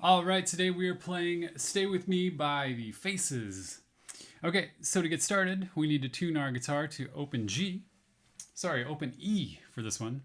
All right, today we are playing Stay With Me by the Faces. Okay, so to get started, we need to tune our guitar to open E for this one.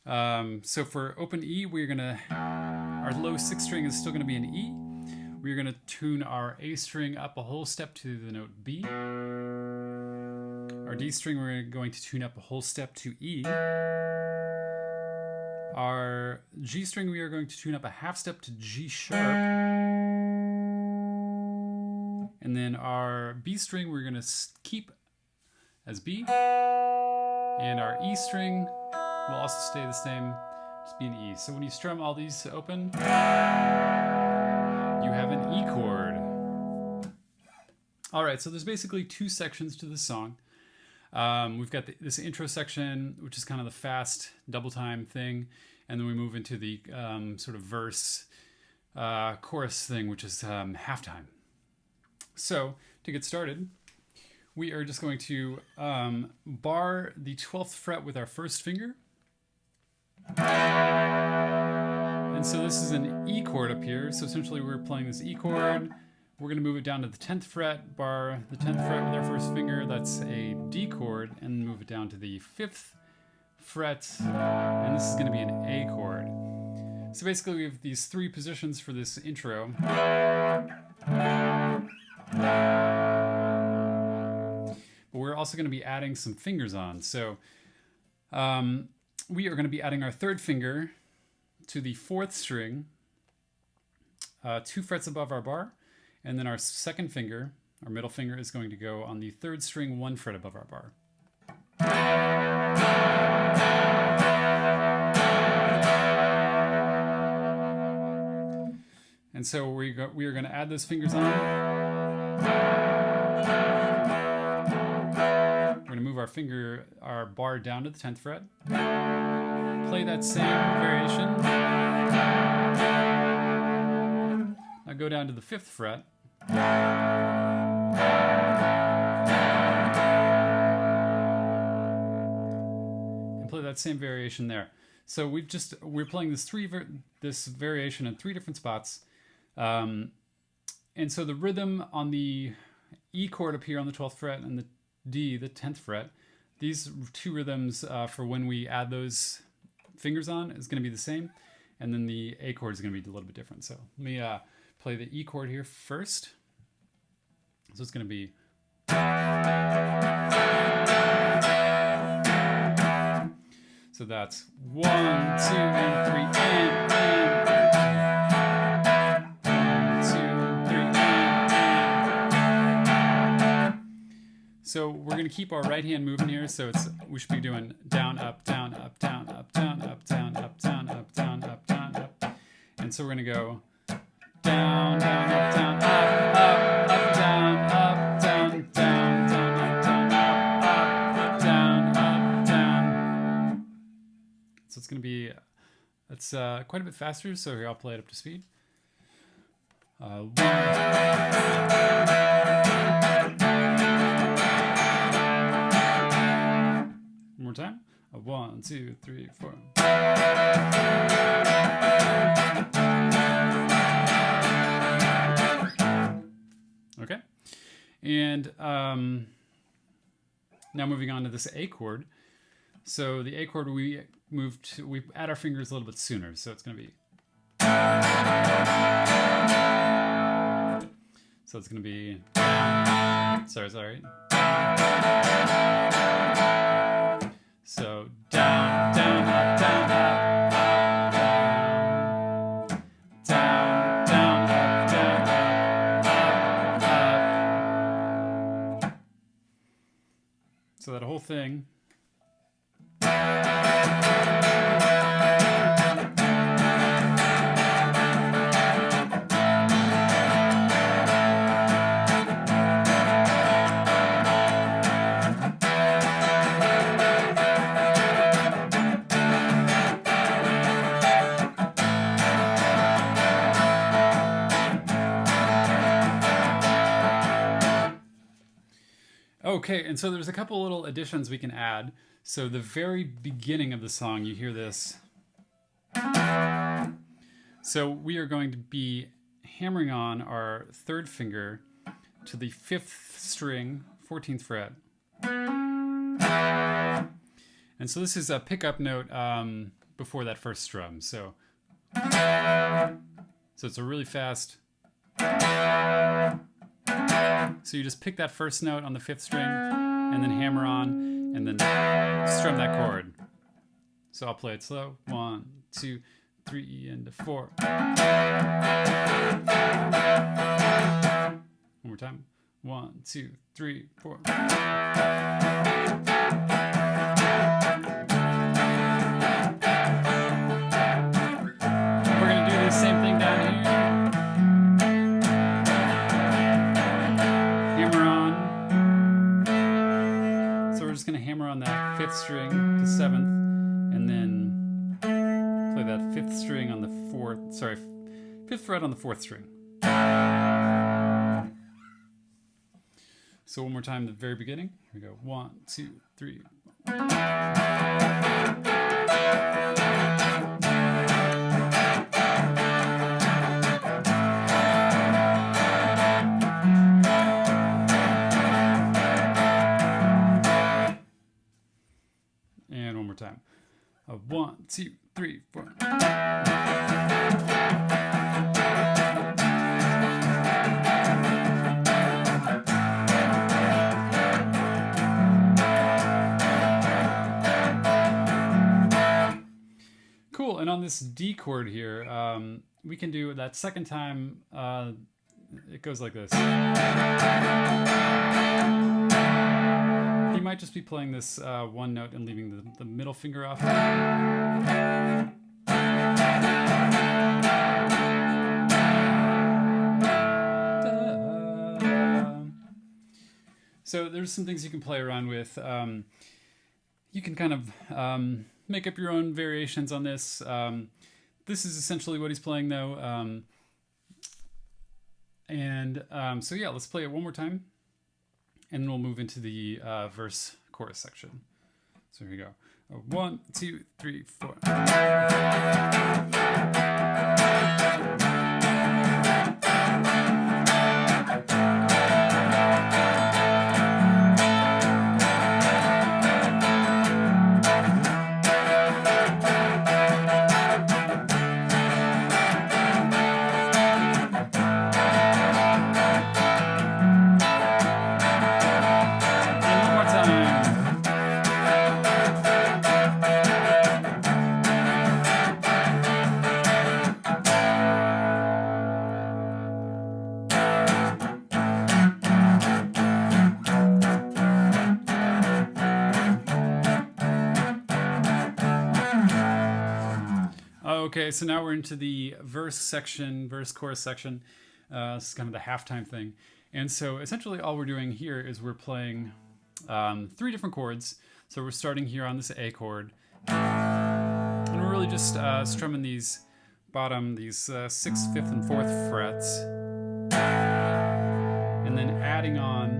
So for open E, our low sixth string is still gonna be an E. We're gonna tune our A string up a whole step to the note B. Our D string, we're going to tune up a whole step to E. Our G string, we are going to tune up a half step to G sharp. And then our B string, we're going to keep as B. And our E string will also stay the same, just be an E. So when you strum all these open, you have an E chord. All right, so there's basically two sections to this song. We've got this intro section, which is kind of the fast double time thing, and then we move into the sort of verse chorus thing, which is halftime. So to get started, we are just going to bar the 12th fret with our first finger. And so this is an E chord up here. So essentially we're playing this E chord. We're going to move it down to the 10th fret, bar the 10th fret with our first finger. That's a D chord, and move it down to the 5th fret, and this is going to be an A chord. So basically we have these three positions for this intro. But we're also going to be adding some fingers on. So we are going to be adding our third finger to the 4th string, 2 frets above our bar. And then our second finger, our middle finger, is going to go on the 3rd string, 1 fret above our bar. And so we are going to add those fingers on. We're going to move our bar down to the 10th fret. Play that same variation. Now go down to the 5th fret. And play that same variation there. So we're playing this variation in 3 different spots. And so the rhythm on the E chord up here on the 12th fret and the D, the 10th fret, these two rhythms for when we add those fingers on is going to be the same. And then the A chord is going to be a little bit different. So let me play the E chord here first. So it's going to be. So that's 1, 2, and 3, and 1, 2, 3, and. So we're going to keep our right hand moving here. So we should be doing down, up, down, up, down, up, down, up, down, up, down, up, down, up, down, up. And so we're going to go down, down, up, down, up, down, up, down, down, down, up, down, up, down, up, down. So it's going to be, that's quite a bit faster. So here, I'll play it up to speed. One more time. 1, 2, 3, 4. Okay, and now moving on to this A chord. So the A chord we add our fingers a little bit sooner. So it's going to be. So it's going to be. Sorry. So down, down, up, down, up. So that whole thing. Okay, and so there's a couple little additions we can add. So the very beginning of the song, you hear this. So we are going to be hammering on our third finger to the 5th string, 14th fret. And so this is a pickup note before that first strum. So it's a really fast. So you just pick that first note on the 5th string and then hammer on and then strum that chord. So I'll play it slow. 1, 2, 3, and 4. One more time. 1, 2, 3, 4. We're gonna do the same thing down here. Hammer on. So we're just gonna hammer on that 5th string to 7th, and then play that 5th string on the 4th. Sorry, 5th fret on the 4th string. So one more time at the very beginning. Here we go. 1, 2, 3. And one more time. 1, 2, 3, 4. Cool, and on this D chord here, we can do that second time, it goes like this. You might just be playing this one note and leaving the middle finger off. So there's some things you can play around with. You can kind of make up your own variations on this. This is essentially what he's playing though. So yeah, let's play it one more time. And then we'll move into the verse chorus section. So here we go. 1, 2, 3, 4. Okay, so now we're into the verse chorus section. This is kind of the halftime thing. And so essentially all we're doing here is we're playing 3 different chords. So we're starting here on this A chord. And we're really just strumming these 6th, 5th, and 4th frets. And then adding on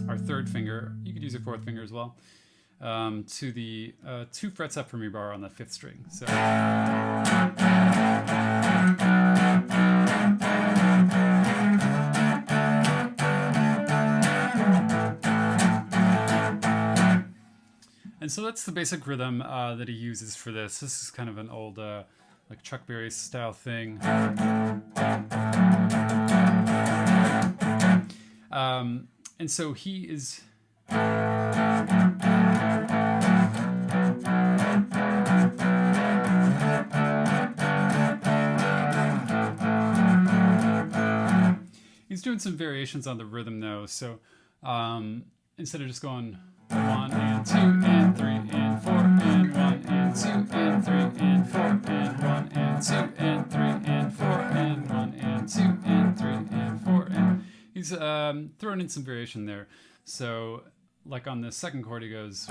our 3rd finger. You could use your 4th finger as well. To the 2 frets up from your bar on the 5th string. So and so that's the basic rhythm that he uses for this. This is kind of an old like Chuck Berry style thing. And so he is doing some variations on the rhythm though. So instead of just going 1 and 2 and 3 and 4 and 1 and 2 and 3 and 4 and 1 and 2 and 3 and 4 and 1 and 2 and 3 and 4 and he's throwing in some variation there. So like on the 2nd chord he goes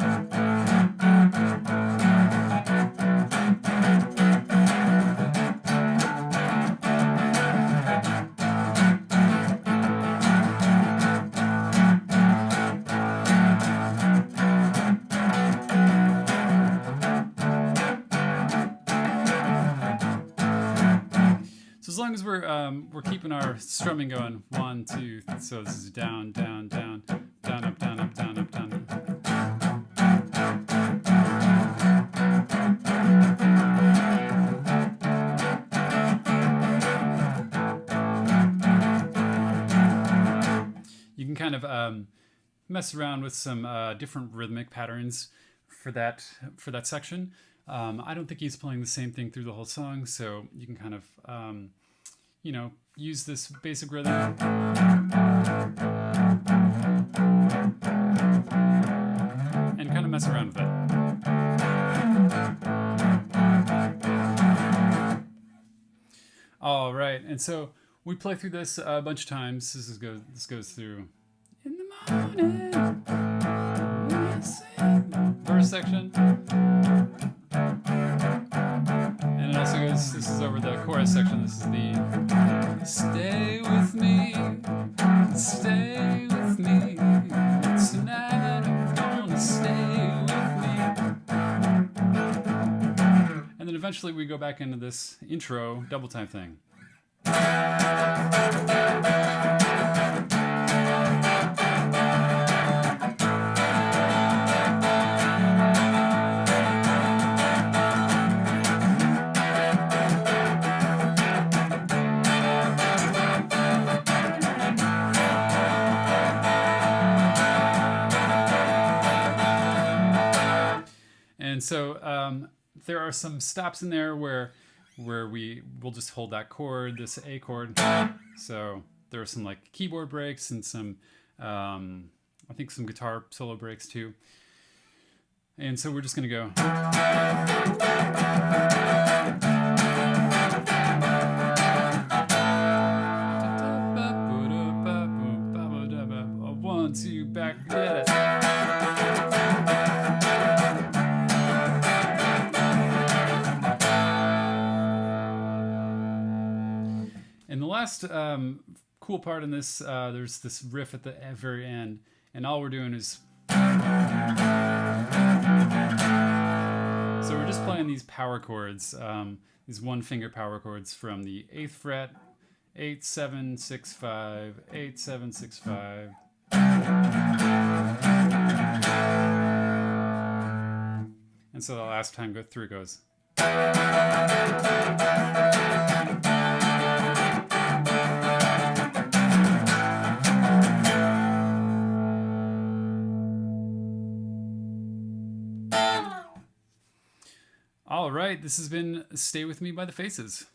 as long as we're keeping our strumming going, 1, 2, so this is down, down, down, down, up, down, up, down, up, down. You can kind of mess around with some different rhythmic patterns for that section. I don't think he's playing the same thing through the whole song, so you can kind of use this basic rhythm and kind of mess around with it. All right, and so we play through this a bunch of times. This goes through in the morning, verse section, and it also goes. This is over the chorus section. This is the stay with me tonight. I'm gonna stay with me. And then eventually we go back into this intro double time thing. And so there are some stops in there where we'll just hold that chord, this A chord. So there are some like keyboard breaks and some, I think some guitar solo breaks too. And so we're just gonna go. 1, 2, back. And the last cool part in this, there's this riff at the very end, and all we're doing is... So we're just playing these power chords, these one finger power chords from the 8th fret, 8, 7, 6, 5, 8, 7, 6, 5. And so the last time through goes... All right, this has been Stay With Me by the Faces.